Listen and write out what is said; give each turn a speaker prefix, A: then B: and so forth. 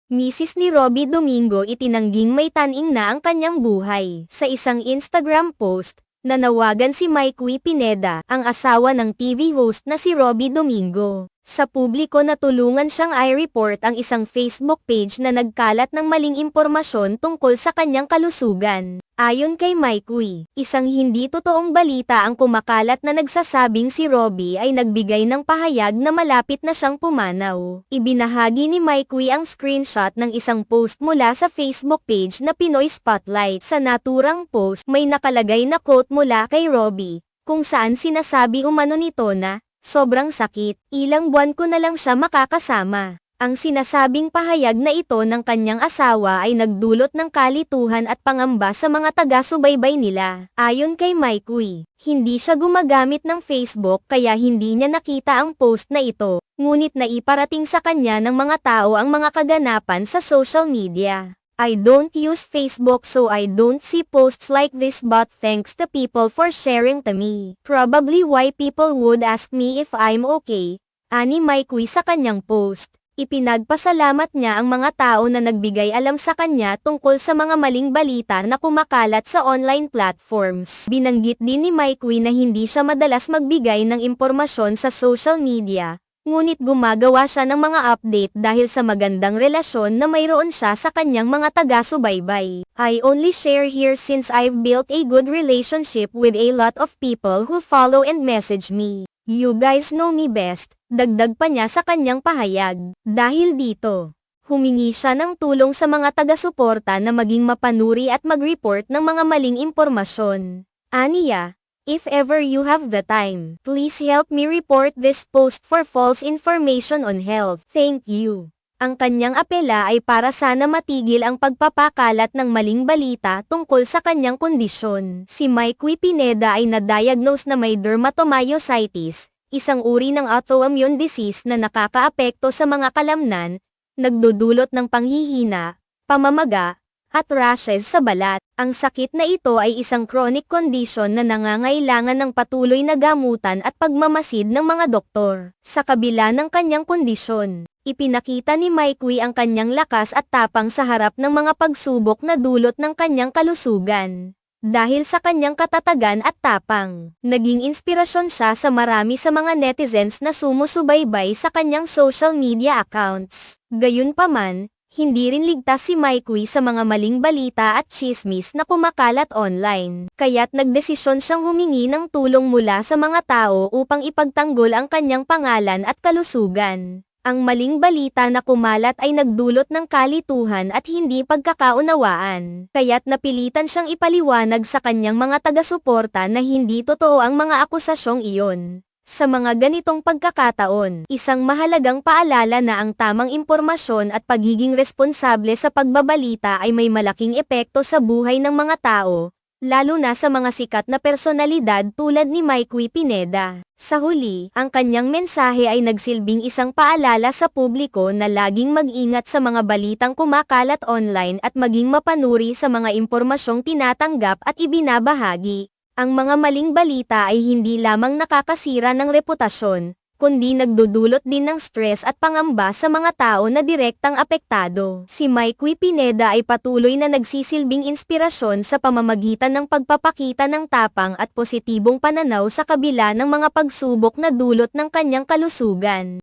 A: Misis ni Robby Domingo itinangging may taning na ang kanyang buhay. Sa isang Instagram post, nanawagan si Mikey Pineda, ang asawa ng TV host na si Robby Domingo, sa publiko na tulungan siyang i-report ang isang Facebook page na nagkalat ng maling impormasyon tungkol sa kanyang kalusugan. Ayon kay Mikey, isang hindi totoong balita ang kumakalat na nagsasabing si Robby ay nagbigay ng pahayag na malapit na siyang pumanaw. Ibinahagi ni Mikey ang screenshot ng isang post mula sa Facebook page na Pinoy Spotlight. Sa naturang post, may nakalagay na quote mula kay Robby, kung saan sinasabi umano nito na, "Sobrang sakit, ilang buwan ko na lang siya makakasama." Ang sinasabing pahayag na ito ng kanyang asawa ay nagdulot ng kalituhan at pangamba sa mga taga-subaybay nila. Ayon kay Mikey, hindi siya gumagamit ng Facebook kaya hindi niya nakita ang post na ito, ngunit naiparating sa kanya ng mga tao ang mga kaganapan sa social media. "I don't use Facebook so I don't see posts like this, but thanks to people for sharing to me. Probably why people would ask me if I'm okay," ani Mikey sa kanyang post. Ipinagpasalamat niya ang mga tao na nagbigay alam sa kanya tungkol sa mga maling balita na kumakalat sa online platforms. Binanggit din ni Mikey na hindi siya madalas magbigay ng impormasyon sa social media, ngunit gumagawa siya ng mga update dahil sa magandang relasyon na mayroon siya sa kanyang mga taga-subaybay. "I only share here since I've built a good relationship with a lot of people who follow and message me. You guys know me best," dagdag pa niya sa kanyang pahayag. Dahil dito, humingi siya ng tulong sa mga taga-suporta na maging mapanuri at mag-report ng mga maling impormasyon. Aniya, "If ever you have the time, please help me report this post for false information on health. Thank you." Ang kanyang apela ay para sana matigil ang pagpapakalat ng maling balita tungkol sa kanyang kondisyon. Si Mikey Pineda ay na-diagnose na may dermatomyositis, isang uri ng autoimmune disease na nakakaapekto sa mga kalamnan, nagdudulot ng panghihina, pamamaga, at rashes sa balat. Ang sakit na ito ay isang chronic condition na nangangailangan ng patuloy na gamutan at pagmamasid ng mga doktor. Sa kabila ng kanyang kondisyon, ipinakita ni Mikey ang kanyang lakas at tapang sa harap ng mga pagsubok na dulot ng kanyang kalusugan. Dahil sa kanyang katatagan at tapang, naging inspirasyon siya sa marami sa mga netizens na sumusubaybay sa kanyang social media accounts. Gayunpaman, hindi rin ligtas si Mikey sa mga maling balita at tsismis na kumakalat online. Kaya't nagdesisyon siyang humingi ng tulong mula sa mga tao upang ipagtanggol ang kanyang pangalan at kalusugan. Ang maling balita na kumalat ay nagdulot ng kalituhan at hindi pagkakaunawaan. Kaya't napilitan siyang ipaliwanag sa kanyang mga taga-suporta na hindi totoo ang mga akusasyong iyon. Sa mga ganitong pagkakataon, isang mahalagang paalala na ang tamang impormasyon at pagiging responsable sa pagbabalita ay may malaking epekto sa buhay ng mga tao, lalo na sa mga sikat na personalidad tulad ni Mikey Pineda. Sa huli, ang kanyang mensahe ay nagsilbing isang paalala sa publiko na laging mag-ingat sa mga balitang kumakalat online at maging mapanuri sa mga impormasyong tinatanggap at ibinabahagi. Ang mga maling balita ay hindi lamang nakakasira ng reputasyon, kundi nagdudulot din ng stress at pangamba sa mga tao na direktang apektado. Si Mikey Pineda ay patuloy na nagsisilbing inspirasyon sa pamamagitan ng pagpapakita ng tapang at positibong pananaw sa kabila ng mga pagsubok na dulot ng kanyang kalusugan.